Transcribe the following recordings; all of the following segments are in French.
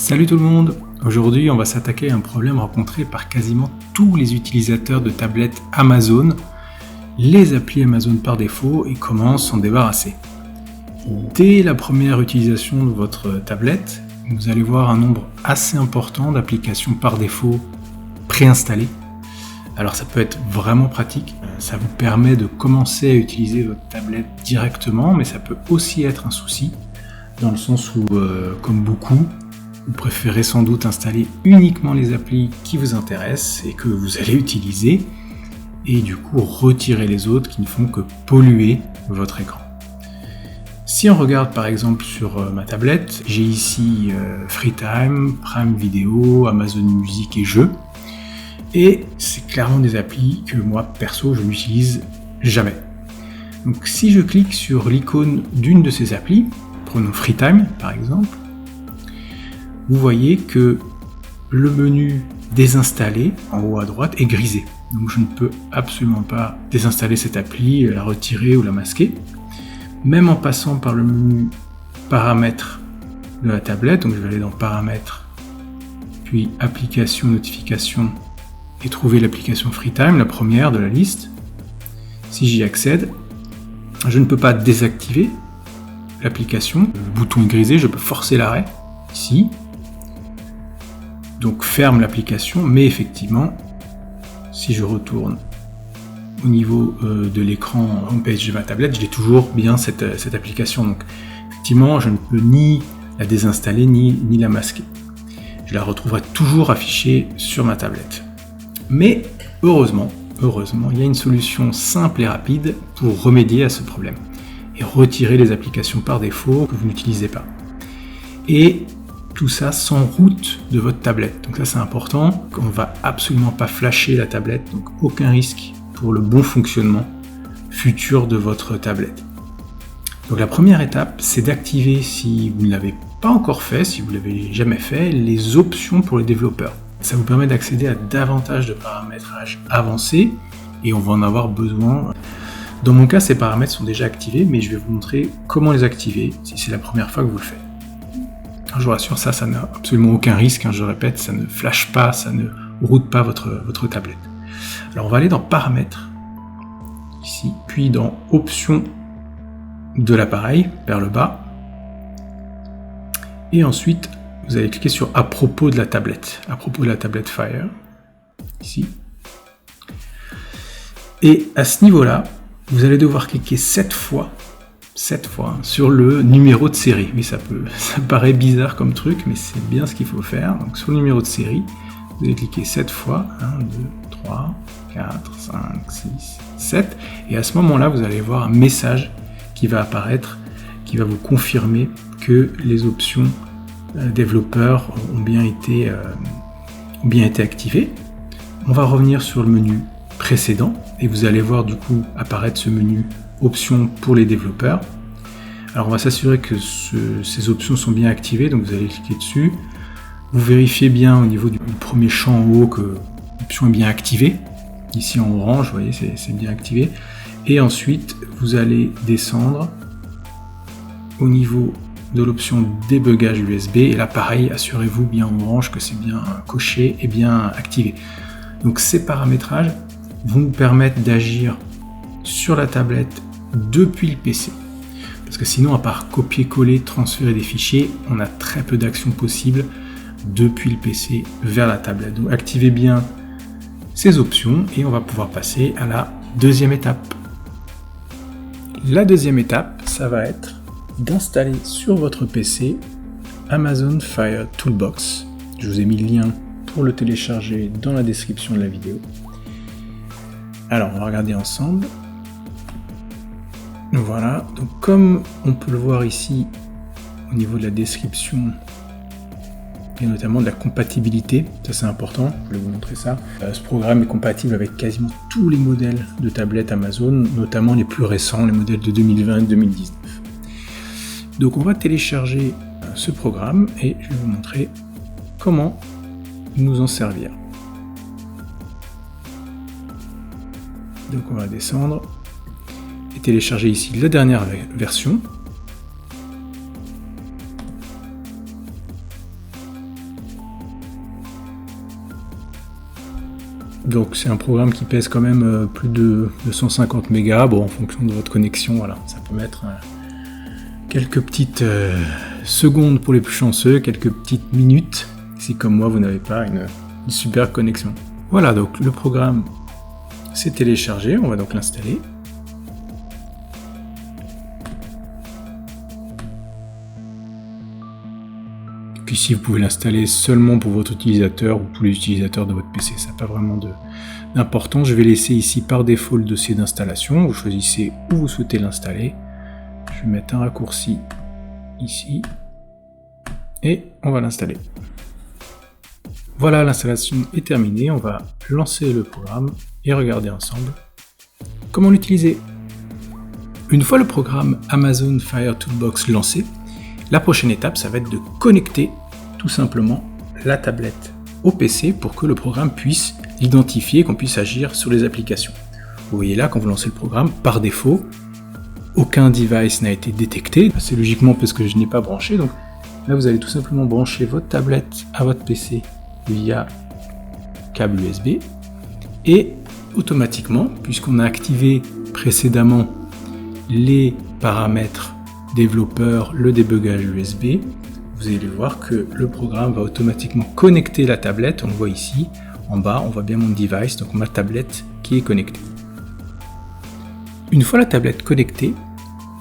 Salut tout le monde! Aujourd'hui, on va s'attaquer à un problème rencontré par quasiment tous les utilisateurs de tablettes Amazon, les applis Amazon par défaut et comment s'en débarrasser. Dès la première utilisation de votre tablette, vous allez voir un nombre assez important d'applications par défaut préinstallées. Alors ça peut être vraiment pratique, ça vous permet de commencer à utiliser votre tablette directement, mais ça peut aussi être un souci, dans le sens où, comme beaucoup, vous préférez sans doute installer uniquement les applis qui vous intéressent et que vous allez utiliser, et du coup retirer les autres qui ne font que polluer votre écran. Si on regarde par exemple sur ma tablette, j'ai ici FreeTime, Prime Video, Amazon Music et Jeux, et c'est clairement des applis que moi perso je n'utilise jamais. Donc si je clique sur l'icône d'une de ces applis, prenons FreeTime par exemple, vous voyez que le menu désinstaller en haut à droite est grisé. Donc je ne peux absolument pas désinstaller cette appli, la retirer ou la masquer. Même en passant par le menu paramètres de la tablette, donc je vais aller dans paramètres, puis application, notification et trouver l'application FreeTime, la première de la liste. Si j'y accède, je ne peux pas désactiver l'application. Le bouton est grisé, je peux forcer l'arrêt ici. Donc ferme l'application, mais effectivement, si je retourne au niveau de l'écran homepage de ma tablette, j'ai toujours bien cette application. Donc effectivement, je ne peux ni la désinstaller ni la masquer. Je la retrouverai toujours affichée sur ma tablette. Mais heureusement, il y a une solution simple et rapide pour remédier à ce problème et retirer les applications par défaut que vous n'utilisez pas. Et tout ça sans route de votre tablette. Donc ça c'est important, on ne va absolument pas flasher la tablette, donc aucun risque pour le bon fonctionnement futur de votre tablette. Donc la première étape, c'est d'activer, si vous ne l'avez pas encore fait, si vous ne l'avez jamais fait, les options pour les développeurs. Ça vous permet d'accéder à davantage de paramétrage avancés et on va en avoir besoin. Dans mon cas, ces paramètres sont déjà activés, mais je vais vous montrer comment les activer si c'est la première fois que vous le faites. Je vous rassure, ça n'a absolument aucun risque, je répète, ça ne flash pas, ça ne route pas votre tablette. Alors on va aller dans paramètres, ici, puis dans options de l'appareil, vers le bas, et ensuite vous allez cliquer sur à propos de la tablette Fire, ici, et à ce niveau-là, vous allez devoir cliquer 7 fois sur le numéro de série. Oui, ça paraît bizarre comme truc, mais c'est bien ce qu'il faut faire. Donc sur le numéro de série, vous allez cliquer 7 fois, 1, 2, 3, 4, 5, 6, 7, et à ce moment-là, vous allez voir un message qui va apparaître, qui va vous confirmer que les options développeurs ont bien été activées. On va revenir sur le menu précédent, et vous allez voir du coup apparaître ce menu options pour les développeurs. Alors on va s'assurer que ces options sont bien activées, donc vous allez cliquer dessus. Vous vérifiez bien au niveau du premier champ en haut que l'option est bien activée. Ici en orange, vous voyez, c'est bien activé. Et ensuite, vous allez descendre au niveau de l'option débugage USB. Et là, pareil, assurez-vous bien en orange que c'est bien coché et bien activé. Donc ces paramétrages vont nous permettre d'agir sur la tablette depuis le PC. Parce que sinon, à part copier-coller, transférer des fichiers, on a très peu d'actions possibles depuis le PC vers la tablette. Donc activez bien ces options et on va pouvoir passer à la deuxième étape. La deuxième étape, ça va être d'installer sur votre PC Amazon Fire Toolbox. Je vous ai mis le lien pour le télécharger dans la description de la vidéo. Alors, on va regarder ensemble. Voilà, donc comme on peut le voir ici au niveau de la description et notamment de la compatibilité, ça c'est important, je vais vous montrer ça. Ce programme est compatible avec quasiment tous les modèles de tablettes Amazon, notamment les plus récents, les modèles de 2020 et 2019. Donc on va télécharger ce programme et je vais vous montrer comment nous en servir. Donc on va descendre et télécharger ici la dernière version. Donc c'est un programme qui pèse quand même plus de 150 mégas. Bon, en fonction de votre connexion, voilà, ça peut mettre quelques petites secondes pour les plus chanceux, quelques petites minutes, si comme moi vous n'avez pas une super connexion. Voilà, donc le programme s'est téléchargé, on va donc l'installer. Puis ici, vous pouvez l'installer seulement pour votre utilisateur ou tous les utilisateurs de votre PC. Ça n'a pas vraiment d'importance. Je vais laisser ici par défaut le dossier d'installation. Vous choisissez où vous souhaitez l'installer. Je vais mettre un raccourci ici. Et on va l'installer. Voilà, l'installation est terminée. On va lancer le programme et regarder ensemble comment l'utiliser. Une fois le programme Amazon Fire Toolbox lancé, la prochaine étape, ça va être de connecter tout simplement la tablette au PC pour que le programme puisse l'identifier, qu'on puisse agir sur les applications. Vous voyez là, quand vous lancez le programme, par défaut, aucun device n'a été détecté. C'est logiquement parce que je n'ai pas branché. Donc là, vous allez tout simplement brancher votre tablette à votre PC via câble USB. Et automatiquement, puisqu'on a activé précédemment les paramètres développeur, le débugage USB, vous allez voir que le programme va automatiquement connecter la tablette. On le voit ici, en bas, on voit bien mon device, donc ma tablette qui est connectée. Une fois la tablette connectée,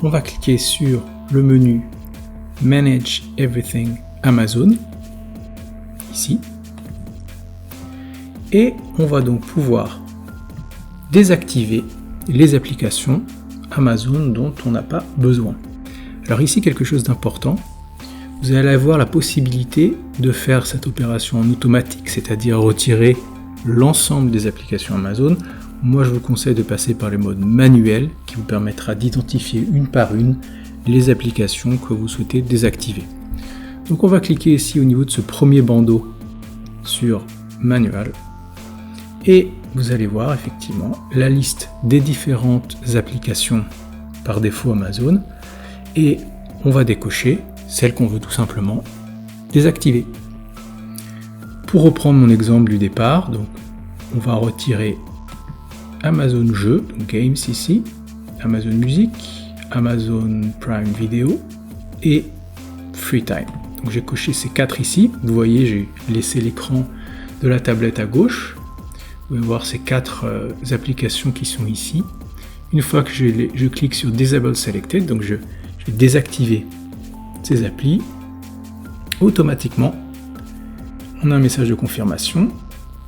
on va cliquer sur le menu Manage Everything Amazon, ici, et on va donc pouvoir désactiver les applications Amazon dont on n'a pas besoin. Alors ici, quelque chose d'important, vous allez avoir la possibilité de faire cette opération en automatique, c'est-à-dire retirer l'ensemble des applications Amazon. Moi, je vous conseille de passer par le mode manuel qui vous permettra d'identifier une par une les applications que vous souhaitez désactiver. Donc on va cliquer ici au niveau de ce premier bandeau sur Manual et vous allez voir effectivement la liste des différentes applications par défaut Amazon. Et on va décocher celle qu'on veut tout simplement désactiver. Pour reprendre mon exemple du départ, donc on va retirer Amazon Jeux, donc Games ici, Amazon Music, Amazon Prime Video et FreeTime. Donc j'ai coché ces 4 ici. Vous voyez, j'ai laissé l'écran de la tablette à gauche. Vous pouvez voir ces 4 applications qui sont ici. Une fois que je clique sur Disable Selected, donc je vais désactiver ces applis, automatiquement, on a un message de confirmation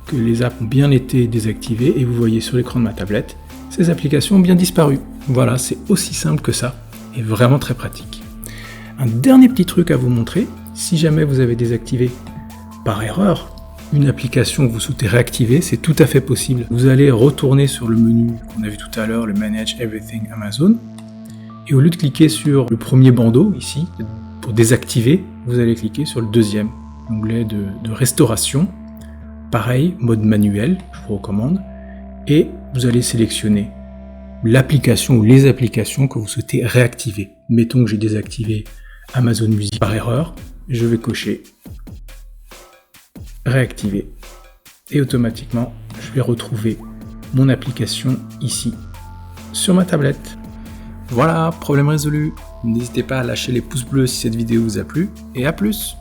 que les apps ont bien été désactivées et vous voyez sur l'écran de ma tablette, ces applications ont bien disparu. Voilà, c'est aussi simple que ça et vraiment très pratique. Un dernier petit truc à vous montrer, si jamais vous avez désactivé par erreur une application que vous souhaitez réactiver, c'est tout à fait possible. Vous allez retourner sur le menu qu'on a vu tout à l'heure, le Manage Everything Amazon, et au lieu de cliquer sur le premier bandeau ici, pour désactiver, vous allez cliquer sur le deuxième, onglet de restauration. Pareil, mode manuel, je vous recommande, et vous allez sélectionner l'application ou les applications que vous souhaitez réactiver. Mettons que j'ai désactivé Amazon Music par erreur, je vais cocher réactiver et automatiquement je vais retrouver mon application ici sur ma tablette. Voilà, problème résolu. N'hésitez pas à lâcher les pouces bleus si cette vidéo vous a plu et à plus.